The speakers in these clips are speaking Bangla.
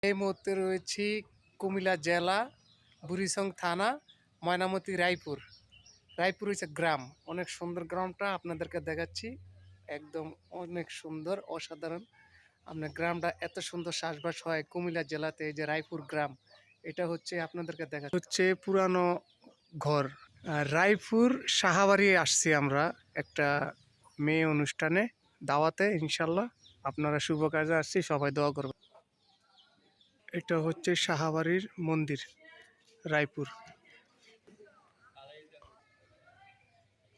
এই মুহূর্তে রয়েছি কুমিল্লা জেলা, বুড়িচং থানা, ময়নামতি, রায়পুর। রায়পুর হচ্ছে গ্রাম, অনেক সুন্দর গ্রামটা আপনাদেরকে দেখাচ্ছি। একদম অনেক সুন্দর, অসাধারণ। আপনার গ্রামটা এত সুন্দর চাষবাস হয় কুমিল্লা জেলাতে। এই যে রায়পুর গ্রাম, এটা হচ্ছে আপনাদেরকে দেখা হচ্ছে পুরানো ঘর। রায়পুর সাহাবাড়ি আসছি আমরা একটা মেয়ে অনুষ্ঠানে, দাওয়াতে। ইনশাল্লাহ আপনারা শুভ কাজে আসছি, সবাই দোয়া করবেন। এটা হচ্ছে সাহাবাড়ির মন্দির, রায়পুর।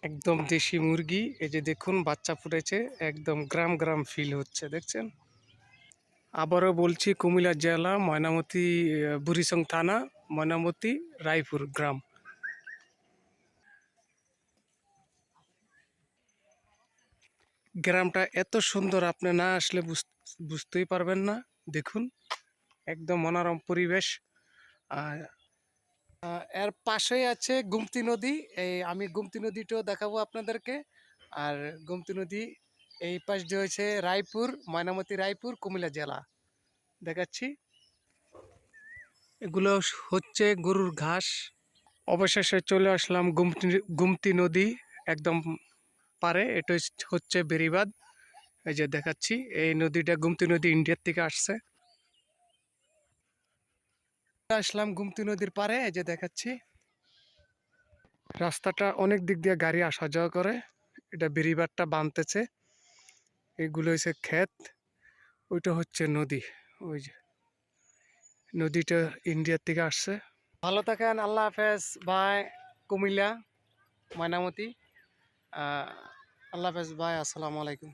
একদম দেশি মুরগি, এই যে দেখুন বাচ্চা ফুটেছে, একদম গ্রাম গ্রাম ফিল হচ্ছে, দেখছেন। আবারও বলছি, কুমিল্লা জেলা, ময়নামতি, বুড়িচং থানা, ময়নামতি, রায়পুর গ্রাম। গ্রামটা এত সুন্দর, আপনি না আসলে বুঝতেই পারবেন না। দেখুন, একদম মনোরম পরিবেশ। আর এর পাশেই আছে গুমতি নদী। আমি গুমতি নদীটাও দেখাবো আপনাদেরকে। আর গুমতি নদী এই পাশ দিয়ে হয়েছে রায়পুর, ময়নামতি, রায়পুর, কুমিল্লা জেলা দেখাচ্ছি। এগুলো হচ্ছে গরুর ঘাস। অবশেষে চলে আসলাম গুমতি নদী একদম পারে। এটা হচ্ছে বেড়িবাঁধ। এই যে দেখাচ্ছি, এই নদীটা গুমতি নদী ইন্ডিয়ার থেকে আসছে। আসলাম গুমতি নদীর পারে, এই যে দেখাচ্ছি। রাস্তাটা অনেক দিক দিয়ে গাড়ি আসা যাওয়া করে। এটা বেড়িবাঁধটা বানতেছে। এগুলো হচ্ছে ক্ষেত, ওইটা হচ্ছে নদী। ওই যে নদীটা ইন্ডিয়ার থেকে আসছে। ভালো থাকেন, আল্লাহ হাফেজ, বাই। কুমিল্লা, ময়নামতি, আল্লাহ হাফেজ, বাই, আসসালামু আলাইকুম।